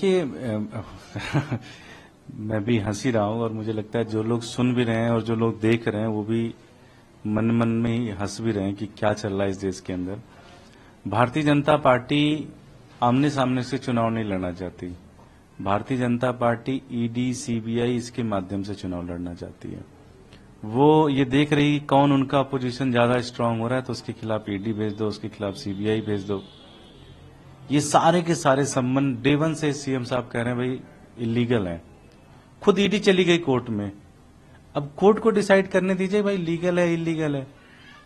देखिए मैं भी हंस ही रहा हूँ और मुझे लगता है जो लोग सुन भी रहे हैं और जो लोग देख रहे हैं वो भी मन मन में ही हंस भी रहे हैं कि क्या चल रहा है इस देश के अंदर। भारतीय जनता पार्टी आमने सामने से चुनाव नहीं लड़ना चाहती। Bharatiya Janata party ED CBI इसके माध्यम से चुनाव लड़ना चाहती है। वो ये देख रही कौन उनका अपोजिशन ज्यादा स्ट्रांग हो रहा है तो उसके खिलाफ ईडी भेज दो, उसके खिलाफ सीबीआई भेज दो। ये सारे के सारे संबंध डे वन से सीएम साहब कह रहे हैं भाई इलीगल है। खुद ईडी चली गई कोर्ट में। अब कोर्ट को डिसाइड करने दीजिए भाई लीगल है इलीगल है।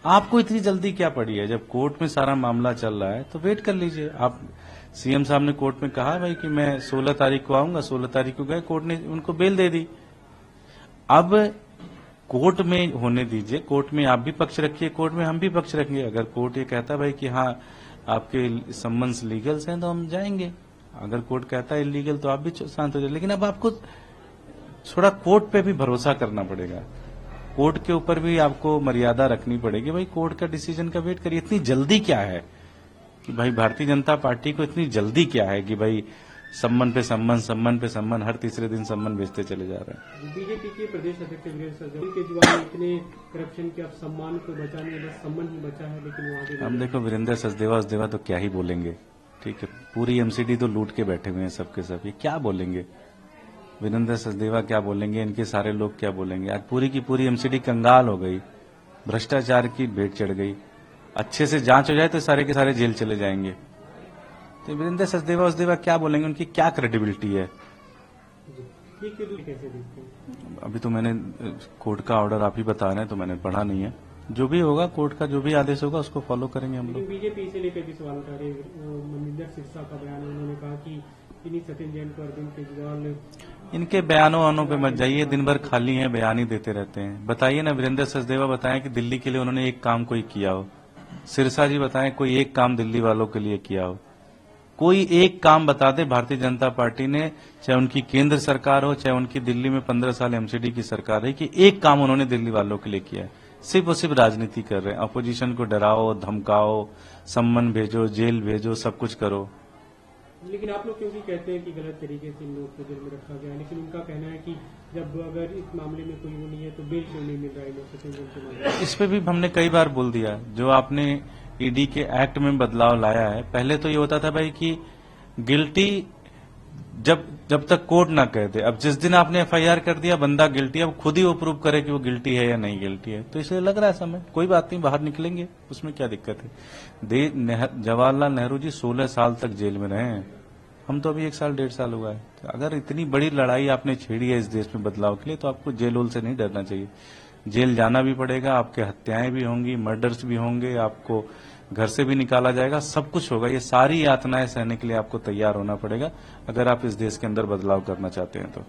आपको इतनी जल्दी क्या पड़ी है? जब कोर्ट में सारा मामला चल रहा है तो वेट कर लीजिए। आप सीएम साहब ने कोर्ट में कहा भाई कि मैं 16 तारीख को आऊंगा, 16 तारीख को गए, कोर्ट ने उनको बेल दे दी। अब कोर्ट में होने दीजिए, कोर्ट में आप भी पक्ष रखिए, कोर्ट में हम भी पक्ष रखेंगे। अगर कोर्ट ये कहता है भाई कि हाँ आपके सम्मन्स लीगल्स हैं तो हम जाएंगे, अगर कोर्ट कहता है इलीगल तो आप भी शांत हो जाए। लेकिन अब आपको थोड़ा कोर्ट पे भी भरोसा करना पड़ेगा, कोर्ट के ऊपर भी आपको मर्यादा रखनी पड़ेगी। भाई कोर्ट का डिसीजन का वेट करिए। इतनी जल्दी क्या है कि भाई भारतीय जनता पार्टी को इतनी जल्दी क्या है कि भाई सम्मन पे सम्मन, सम्मन पे सम्मन, हर तीसरे दिन सम्मन भेजते चले जा रहे हैं। बीजेपी के प्रदेश अध्यक्ष वीरेंद्र केजरीवाल इतने करप्शन के अब सम्मान को बचाने बस सम्मान ही बचा है, लेकिन वहाँ भी हम देखो वीरेंद्र सचदेवा तो क्या ही बोलेंगे। ठीक है, पूरी एमसीडी तो लूट के बैठे हुए हैं सबके सब। ये क्या बोलेंगे? वीरेंद्र सचदेवा क्या बोलेंगे? इनके सारे लोग क्या बोलेंगे? आज पूरी की पूरी एमसीडी कंगाल हो गई, भ्रष्टाचार की भेंट चढ़ गई। अच्छे से जांच हो जाए तो सारे के सारे जेल चले जाएंगे। तो वीरेंद्र सचदेवा क्या बोलेंगे? उनकी क्या क्रेडिबिलिटी है? कैसे देखते हैं? अभी तो मैंने कोर्ट का ऑर्डर आप ही बता रहे हैं तो मैंने पढ़ा नहीं है। जो भी होगा कोर्ट का जो भी आदेश होगा उसको फॉलो करेंगे हम लोग। बीजेपी इसे लेकर भी सवाल उठा रही है। मनिंदर सिरसा का बयान है, उन्होंने कहा कि इन्हीं सचिन जैन को अरविंद केजरीवाल। इनके बयानों पे मत जाइए, दिन भर खाली हैं, बयान ही देते रहते हैं। बताइए ना, वीरेंद्र सचदेवा बताएं कि दिल्ली के लिए उन्होंने एक काम कोई किया हो। सिरसा जी बताएं कोई एक काम दिल्ली वालों के लिए किया हो। कोई एक काम बता दे भारतीय जनता पार्टी ने, चाहे उनकी केंद्र सरकार हो चाहे उनकी दिल्ली में 15 साल एमसीडी की सरकार है, कि एक काम उन्होंने दिल्ली वालों के लिए किया है। सिर्फ और सिर्फ राजनीति कर रहे हैं। अपोजिशन को डराओ, धमकाओ, सम्मन भेजो, जेल भेजो, सब कुछ करो। लेकिन आप लोग क्योंकि कहते हैं कि गलत तरीके से इन लोगों को जेल में रखा गया, लेकिन उनका कहना है कि जब अगर इस मामले में कोई वो नहीं है तो बेल क्यों नहीं मिल रहा है सचिन जैन के मामले? इस पे भी हमने कई बार बोल दिया। जो आपने ईडी के एक्ट में बदलाव लाया है, पहले तो ये होता था भाई कि गिल्टी जब तक कोर्ट ना कह दे। अब जिस दिन आपने एफआईआर कर दिया बंदा गिल्टी, अब खुद ही वो प्रूव करे कि वो गिल्टी है या नहीं गिल्टी है। तो इसलिए लग रहा है समय, कोई बात नहीं, बाहर निकलेंगे, उसमें क्या दिक्कत है। जवाहरलाल नेहरू जी 16 साल तक जेल में रहे हैं, हम तो अभी 1 साल 1.5 साल हुआ है। तो अगर इतनी बड़ी लड़ाई आपने छेड़ी है इस देश में बदलाव के लिए तो आपको जेल होल से नहीं डरना चाहिए। जेल जाना भी पड़ेगा, आपके हत्याएं भी होंगी, मर्डर्स भी होंगे, आपको घर से भी निकाला जाएगा, सब कुछ होगा। ये सारी यातनाएं सहने के लिए आपको तैयार होना पड़ेगा अगर आप इस देश के अंदर बदलाव करना चाहते हैं तो।